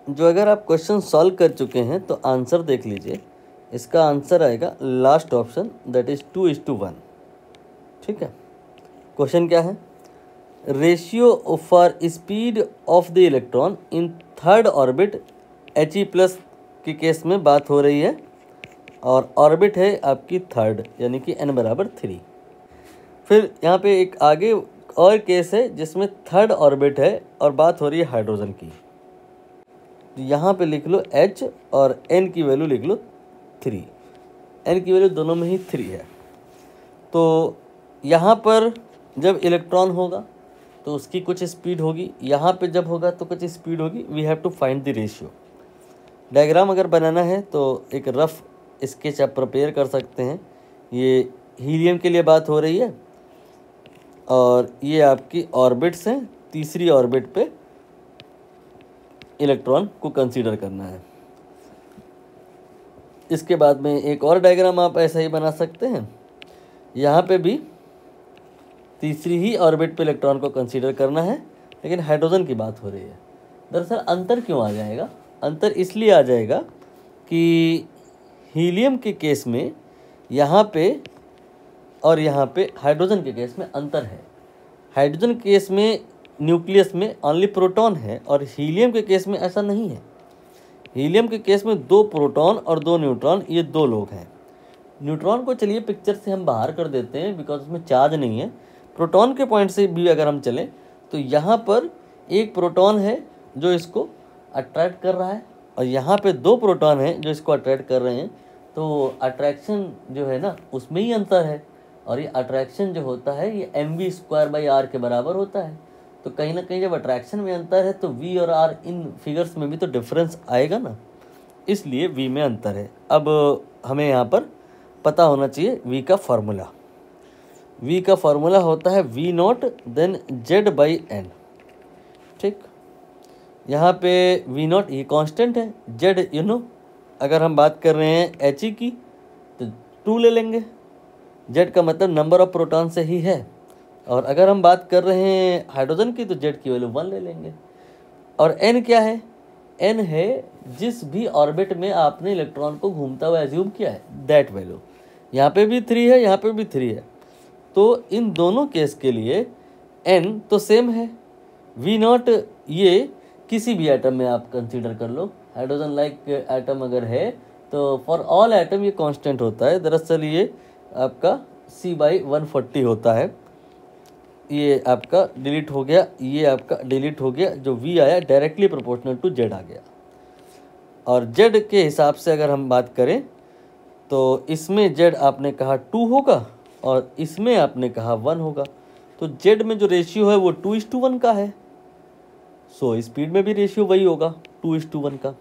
जो अगर आप क्वेश्चन सॉल्व कर चुके हैं तो आंसर देख लीजिए। इसका आंसर आएगा लास्ट ऑप्शन, दैट इज 2:1। ठीक है, क्वेश्चन क्या है? Ratio for speed of the electron in third orbit He+ के केस में बात हो रही है, और ऑर्बिट है आपकी थर्ड, यानी कि n=3। फिर यहाँ पे एक आगे और केस है जिसमें थर्ड ऑर्बिट है और बात हो रही है हाइड्रोजन की। तो यहाँ पे लिख लो H और n की वैल्यू लिख लो 3। n की वैल्यू दोनों में ही 3 है। तो यहाँ पर जब इलेक्ट्रॉन होगा तो उसकी कुछ स्पीड होगी, यहाँ पे जब होगा तो कुछ स्पीड होगी। We have to find the ratio. Diagram अगर बनाना है तो एक रफ स्केच आप प्रिपेयर कर सकते हैं। ये हीलियम के लिए बात हो रही है और ये आपकी ऑर्बिट्स हैं। तीसरी ऑर्बिट पे इलेक्ट्रॉन को कंसीडर करना है। इसके बाद में एक और डायग्राम आप ऐसा ही बना सकते हैं। यहाँ पे भी तीसरी ही ऑर्बिट पे इलेक्ट्रॉन को कंसीडर करना है, लेकिन हाइड्रोजन की बात हो रही है। दरअसल अंतर क्यों आ जाएगा? अंतर इसलिए आ जाएगा कि हीलियम के केस में यहाँ पे और यहाँ पे हाइड्रोजन के केस में अंतर है। हाइड्रोजन के केस में न्यूक्लियस में ओनली प्रोटॉन है और हीलियम के केस में ऐसा नहीं है। हीलियम के केस में 2 प्रोटॉन और 2 न्यूट्रॉन, ये 2 लोग हैं। न्यूट्रॉन को चलिए पिक्चर से हम बाहर कर देते हैं बिकॉज उसमें चार्ज नहीं है। प्रोटॉन के पॉइंट से भी अगर हम चलें तो यहाँ पर एक प्रोटॉन है जो इसको अट्रैक्ट कर रहा है और यहाँ पे 2 प्रोटॉन हैं जो इसको अट्रैक्ट कर रहे हैं। तो अट्रैक्शन जो है ना उसमें ही अंतर है, और ये अट्रैक्शन जो होता है ये mv²/r के बराबर होता है। तो कहीं ना कहीं जब अट्रैक्शन में अंतर है तो v और r इन फिगर्स में भी तो डिफरेंस आएगा ना, इसलिए v में अंतर है। अब हमें यहाँ पर पता होना चाहिए v का फॉर्मूला। v का फॉर्मूला होता है v0 देन z/n। ठीक, यहाँ पे v0 ये कांस्टेंट है, z यू नो अगर हम बात कर रहे हैं He की तो 2 ले लेंगे। z का मतलब नंबर ऑफ प्रोटॉन से ही है, और अगर हम बात कर रहे हैं हाइड्रोजन की तो z की वैल्यू 1 ले लेंगे। और n क्या है? n है जिस भी ऑर्बिट में आपने इलेक्ट्रॉन को घूमता हुआ एज्यूम किया है, दैट वैल्यू। यहाँ पे भी 3 है, यहाँ पे भी 3 है। तो इन दोनों केस के लिए n तो सेम है। v0 ये किसी भी एटम में आप कंसीडर कर लो। हाइड्रोजन लाइक एटम अगर है तो फॉर ऑल एटम ये कांस्टेंट होता है। दरअसल ये आपका C/140 होता है। ये आपका डिलीट हो गया, ये आपका डिलीट हो गया। जो v आया डायरेक्टली प्रोपोर्शनल टू z आ गया। और z के हिसाब से अगर हम बात करें तो इसमें z आपने कहा 2 होगा और इसमें आपने कहा 1 होगा। तो z में जो रेशियो है वो 2:1 का है। सो स्पीड में भी रेशियो वही होगा 2:1 का।